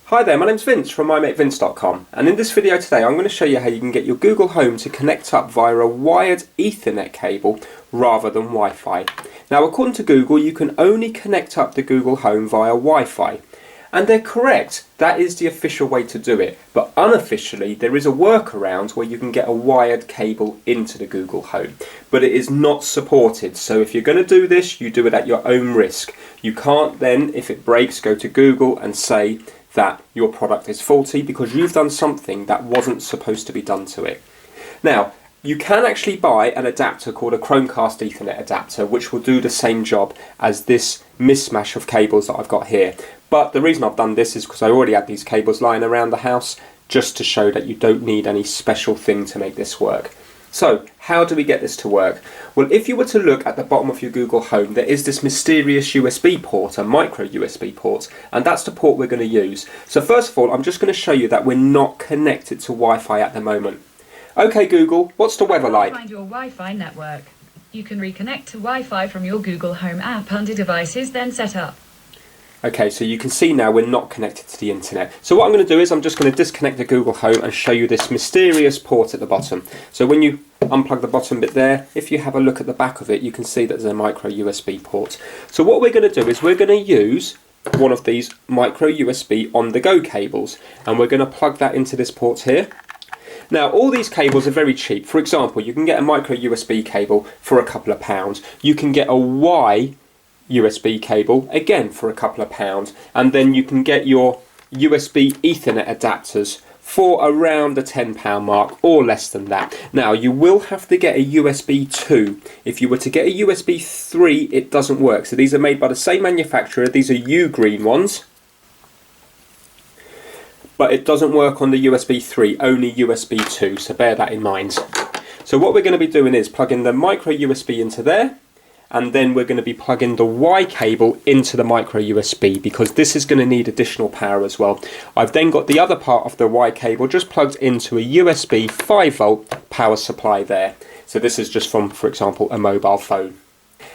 Hi there, my name's Vince from mymatevince.com, and in this video today I'm going to show you how you can get your Google Home to connect up via a wired Ethernet cable rather than Wi-Fi. Now, according to Google, you can only connect up the Google Home via Wi-Fi, and they're correct. That is the official way to do it, but unofficially there is a workaround where you can get a wired cable into the Google Home, but it is not supported. So if you're going to do this, you do it at your own risk. You can't then, if it breaks, go to Google and say that your product is faulty because you've done something that wasn't supposed to be done to it. Now, you can actually buy an adapter called a Chromecast Ethernet Adapter, which will do the same job as this mismatch of cables that I've got here. But the reason I've done this is because I already had these cables lying around the house, just to show that you don't need any special thing to make this work. So, how do we get this to work? Well, if you were to look at the bottom of your Google Home, there is this mysterious USB port, a micro USB port, and that's the port we're going to use. So first of all, I'm just going to show you that we're not connected to Wi-Fi at the moment. Okay Google, what's the weather like? Find your Wi-Fi network. You can reconnect to Wi-Fi from your Google Home app under Devices, then Set Up. Okay, so you can see now we're not connected to the internet. So what I'm going to do is I'm just going to disconnect the Google Home and show you this mysterious port at the bottom. So when you unplug the bottom bit there, if you have a look at the back of it, you can see that there's a micro USB port. So what we're going to do is we're going to use one of these micro USB on-the-go cables, and we're going to plug that into this port here. Now, all these cables are very cheap. For example, you can get a micro USB cable for a couple of pounds. You can get a Y USB cable, again for a couple of pounds, and then you can get your USB Ethernet adapters for around the £10 mark or less than that. Now, you will have to get a USB 2. If you were to get a USB 3, it doesn't work. So these are made by the same manufacturer. These are U-green ones, but it doesn't work on the USB 3, only USB 2, so bear that in mind. So what we're going to be doing is plugging the micro USB into there, and then we're going to be plugging the Y cable into the micro USB, because this is going to need additional power as well. I've then got the other part of the Y cable just plugged into a USB 5V power supply there. So this is just from, for example, a mobile phone.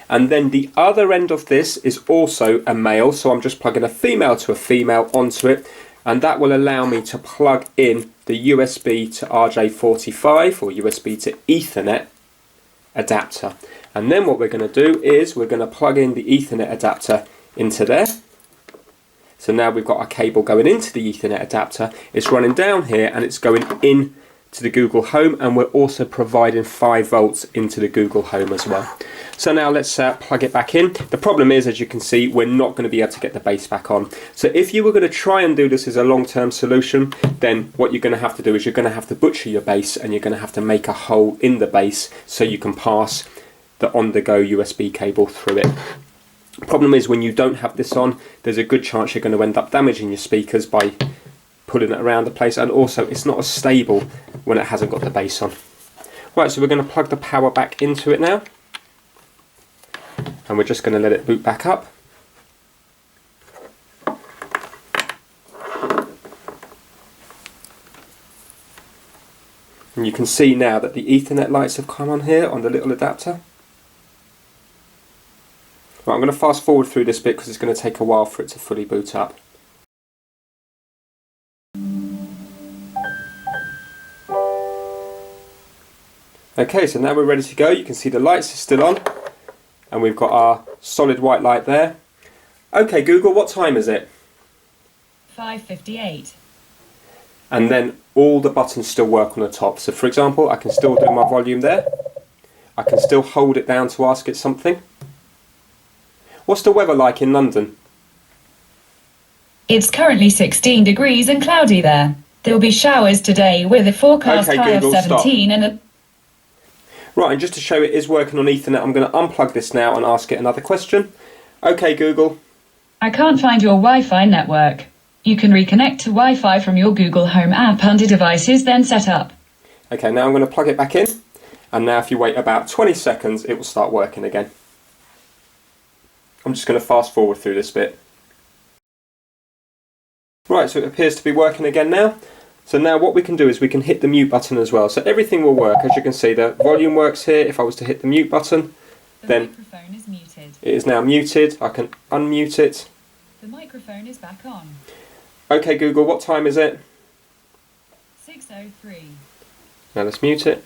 And then the other end of this is also a male, so I'm just plugging a female to a female onto it, and that will allow me to plug in the USB to RJ45 or USB to Ethernet adapter. And then what we're going to do is we're going to plug in the Ethernet adapter into there. So now we've got our cable going into the Ethernet adapter. It's running down here and it's going in to the Google Home, and we're also providing 5 volts into the Google Home as well. So now let's plug it back in. The problem is, as you can see, we're not going to be able to get the base back on. So if you were going to try and do this as a long-term solution, then what you're going to have to do is you're going to have to butcher your base, and you're going to have to make a hole in the base so you can pass the on-the-go USB cable through it. Problem is, when you don't have this on, there's a good chance you're going to end up damaging your speakers by pulling it around the place, and also it's not as stable when it hasn't got the base on. Right, so we're going to plug the power back into it now, and we're just going to let it boot back up. And you can see now that the Ethernet lights have come on here on the little adapter. Right, I'm going to fast forward through this bit because it's going to take a while for it to fully boot up. Okay, so now we're ready to go. You can see the lights are still on, and we've got our solid white light there. Okay Google, what time is it? 5:58. And then all the buttons still work on the top. So for example, I can still do my volume there. I can still hold it down to ask it something. What's the weather like in London? It's currently 16 degrees and cloudy there. There will be showers today with a forecast high Google, of 17 stop. and a... Right, and just to show it is working on Ethernet, I'm going to unplug this now and ask it another question. Okay Google. I can't find your Wi-Fi network. You can reconnect to Wi-Fi from your Google Home app under Devices, then Set Up. Okay, now I'm going to plug it back in, and now if you wait about 20 seconds it will start working again. I'm just going to fast forward through this bit. Right, so it appears to be working again now. So now what we can do is we can hit the mute button as well. So everything will work. As you can see, the volume works here. If I was to hit the mute button, then microphone is muted. It is now muted. I can unmute it. The microphone is back on. Okay Google, what time is it? 6:03. Now let's mute it.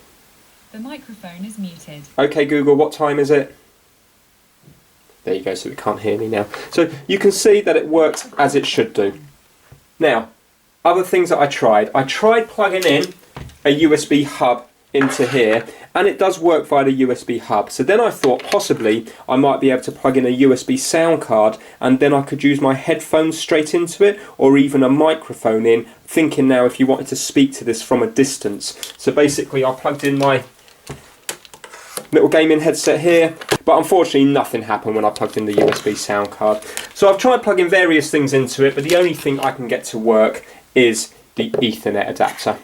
The microphone is muted. Okay Google, what time is it? There you go, so it can't hear me now. So you can see that it works as it should do. Now, other things that I tried plugging in a USB hub into here, and it does work via the USB hub. So then I thought possibly I might be able to plug in a USB sound card, and then I could use my headphones straight into it, or even a microphone in, thinking now if you wanted to speak to this from a distance. So basically I plugged in my little gaming headset here, but unfortunately nothing happened when I plugged in the USB sound card. So I've tried plugging various things into it, but the only thing I can get to work is the Ethernet adapter.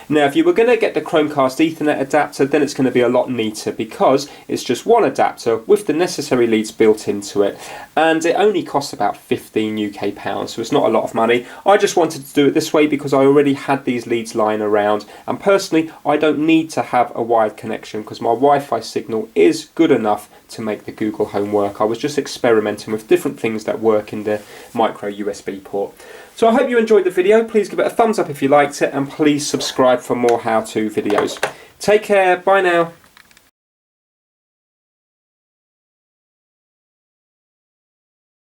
Now if you were going to get the Chromecast Ethernet adapter, then it's going to be a lot neater, because it's just one adapter with the necessary leads built into it, and it only costs about 15 UK pounds, so it's not a lot of money. I just wanted to do it this way because I already had these leads lying around, and personally I don't need to have a wired connection because my Wi-Fi signal is good enough to make the Google Home work. I was just experimenting with different things that work in the micro USB port. So I hope you enjoyed the video. Please give it a thumbs up if you liked it, and please subscribe for more how-to videos. Take care, bye now.